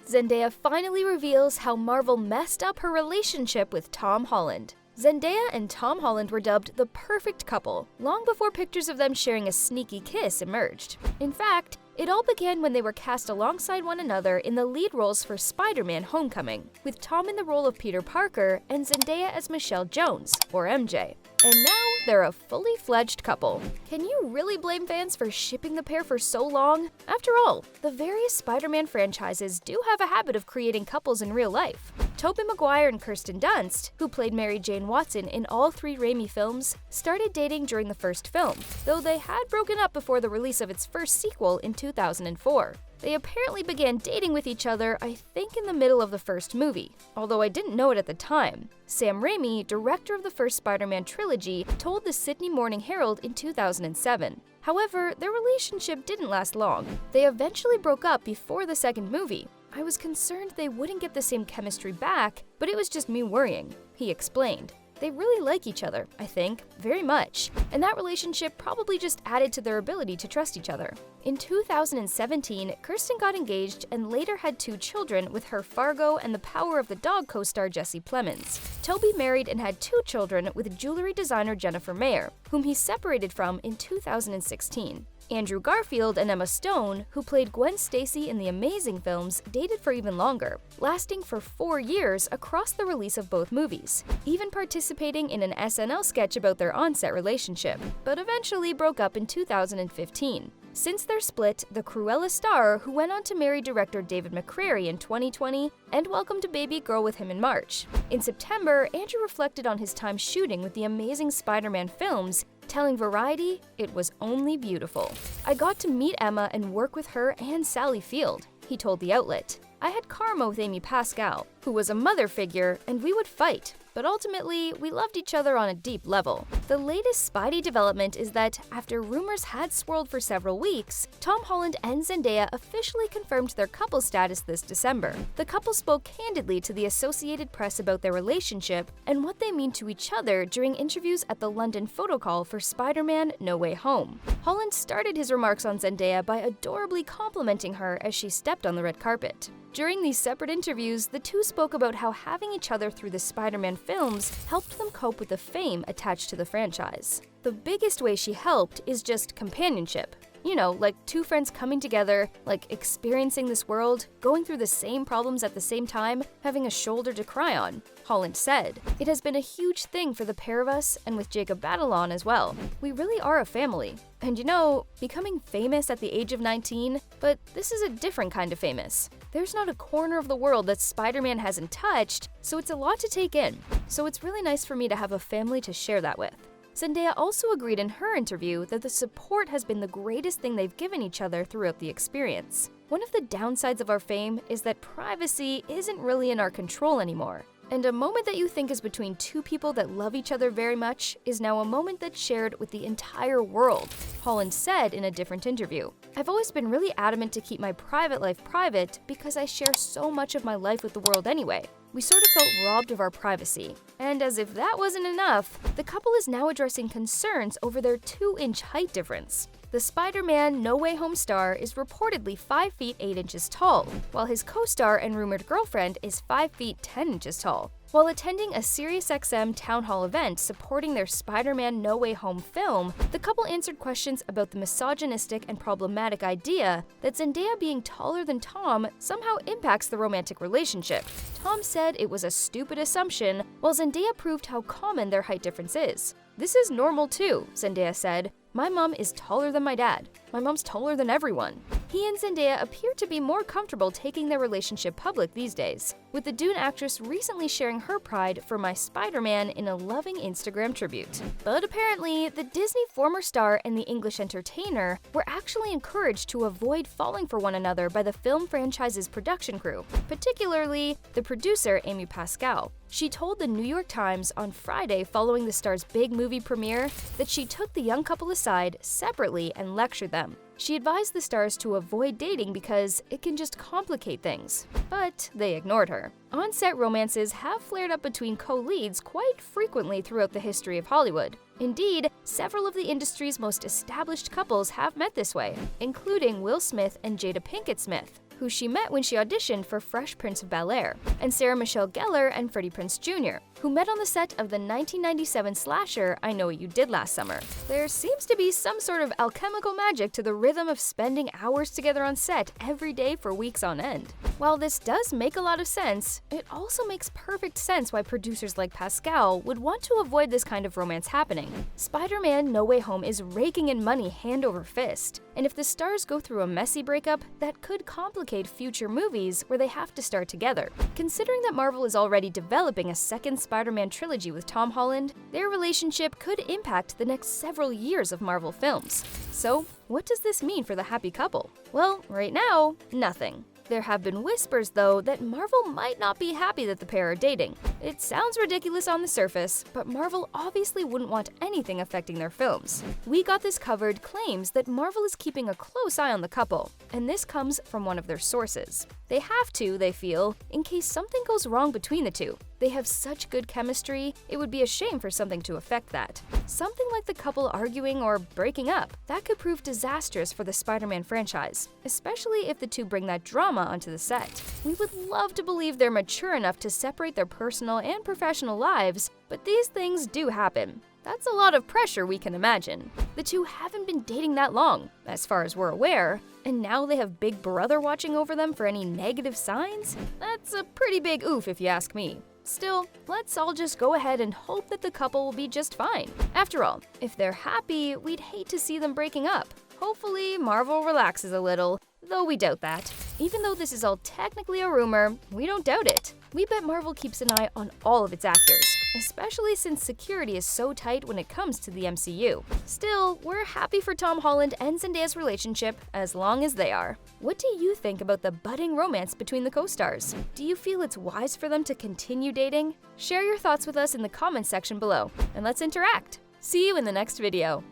Zendaya finally reveals how Marvel messed up her relationship with Tom Holland. Zendaya and Tom Holland were dubbed the perfect couple, long before pictures of them sharing a sneaky kiss emerged. In fact, it all began when they were cast alongside one another in the lead roles for Spider-Man: Homecoming, with Tom in the role of Peter Parker and Zendaya as Michelle Jones, or MJ. And now they're a fully fledged couple. Can you really blame fans for shipping the pair for so long? After all, the various Spider-Man franchises do have a habit of creating couples in real life. Tobey Maguire and Kirsten Dunst, who played Mary Jane Watson in all 3 Raimi films, started dating during the first film, though they had broken up before the release of its first sequel in 2004. They apparently began dating with each other, I think in the middle of the first movie, although I didn't know it at the time. Sam Raimi, director of the first Spider-Man trilogy, told the Sydney Morning Herald in 2007. However, their relationship didn't last long. They eventually broke up before the second movie. I was concerned they wouldn't get the same chemistry back, but it was just me worrying, he explained. They really like each other, I think, very much, and that relationship probably just added to their ability to trust each other. In 2017, Kirsten got engaged and later had 2 children with her Fargo and The Power of the Dog co-star Jesse Plemons. Tobey married and had 2 children with jewelry designer Jennifer Mayer, whom he separated from in 2016. Andrew Garfield and Emma Stone, who played Gwen Stacy in the Amazing films, dated for even longer, lasting for 4 years across the release of both movies, even participating in an SNL sketch about their on-set relationship, but eventually broke up in 2015. Since their split, the Cruella star, who went on to marry director David McCrary in 2020, and welcomed a baby girl with him in March. In September, Andrew reflected on his time shooting with the Amazing Spider-Man films, telling Variety, "It was only beautiful. I got to meet Emma and work with her and Sally Field," he told the outlet. "I had karma with Amy Pascal, who was a mother figure, and we would fight, but ultimately, we loved each other on a deep level." The latest Spidey development is that, after rumors had swirled for several weeks, Tom Holland and Zendaya officially confirmed their couple status this December. The couple spoke candidly to the Associated Press about their relationship and what they mean to each other during interviews at the London photo call for Spider-Man: No Way Home. Holland started his remarks on Zendaya by adorably complimenting her as she stepped on the red carpet. During these separate interviews, the two spoke about how having each other through the Spider-Man films helped them cope with the fame attached to the franchise. The biggest way she helped is just companionship. You know, like 2 friends coming together, like experiencing this world, going through the same problems at the same time, having a shoulder to cry on, Holland said. "It has been a huge thing for the pair of us, and with Jacob Batalon as well. We really are a family. And you know, becoming famous at the age of 19, but this is a different kind of famous. There's not a corner of the world that Spider-Man hasn't touched, so it's a lot to take in. So it's really nice for me to have a family to share that with." Zendaya also agreed in her interview that the support has been the greatest thing they've given each other throughout the experience. "One of the downsides of our fame is that privacy isn't really in our control anymore. And a moment that you think is between 2 people that love each other very much is now a moment that's shared with the entire world," Holland said in a different interview. "I've always been really adamant to keep my private life private because I share so much of my life with the world anyway. We sort of felt robbed of our privacy." And as if that wasn't enough, the couple is now addressing concerns over their 2-inch height difference. The Spider-Man: No Way Home star is reportedly 5 feet 8 inches tall, while his co-star and rumored girlfriend is 5 feet 10 inches tall. While attending a SiriusXM town hall event supporting their Spider-Man: No Way Home film, the couple answered questions about the misogynistic and problematic idea that Zendaya being taller than Tom somehow impacts the romantic relationship. Tom said it was a stupid assumption, while Zendaya proved how common their height difference is. "This is normal too," Zendaya said. "My mom is taller than my dad. My mom's taller than everyone." He and Zendaya appear to be more comfortable taking their relationship public these days, with the Dune actress recently sharing her pride for My Spider-Man in a loving Instagram tribute. But apparently, the Disney former star and the English entertainer were actually encouraged to avoid falling for one another by the film franchise's production crew, particularly the producer Amy Pascal. She told the New York Times on Friday following the star's big movie premiere that she took the young couple aside separately and lectured them. She advised the stars to avoid dating because it can just complicate things, but they ignored her. On-set romances have flared up between co-leads quite frequently throughout the history of Hollywood. Indeed, several of the industry's most established couples have met this way, including Will Smith and Jada Pinkett Smith. who she met when she auditioned for Fresh Prince of Bel-Air, and Sarah Michelle Gellar and Freddie Prinze Jr., who met on the set of the 1997 slasher I Know What You Did Last Summer. There seems to be some sort of alchemical magic to the rhythm of spending hours together on set every day for weeks on end. While this does make a lot of sense, it also makes perfect sense why producers like Pascal would want to avoid this kind of romance happening. Spider-Man No Way Home is raking in money hand over fist, and if the stars go through a messy breakup, that could complicate future movies where they have to star together. Considering that Marvel is already developing a second Spider-Man trilogy with Tom Holland, their relationship could impact the next several years of Marvel films. So, what does this mean for the happy couple? Well, right now, nothing. There have been whispers, though, that Marvel might not be happy that the pair are dating. It sounds ridiculous on the surface, but Marvel obviously wouldn't want anything affecting their films. We Got This Covered claims that Marvel is keeping a close eye on the couple, and this comes from one of their sources. They have to, they feel, in case something goes wrong between the two. They have such good chemistry, it would be a shame for something to affect that. Something like the couple arguing or breaking up, that could prove disastrous for the Spider-Man franchise, especially if the two bring that drama onto the set. We would love to believe they're mature enough to separate their personal and professional lives, but these things do happen. That's a lot of pressure, we can imagine. The two haven't been dating that long, as far as we're aware, and now they have Big Brother watching over them for any negative signs? That's a pretty big oof if you ask me. Still, let's all just go ahead and hope that the couple will be just fine. After all, if they're happy, we'd hate to see them breaking up. Hopefully, Marvel relaxes a little, though we doubt that. Even though this is all technically a rumor, we don't doubt it. We bet Marvel keeps an eye on all of its actors, especially since security is so tight when it comes to the MCU. Still, we're happy for Tom Holland and Zendaya's relationship as long as they are. What do you think about the budding romance between the co-stars? Do you feel it's wise for them to continue dating? Share your thoughts with us in the comments section below, and let's interact. See you in the next video.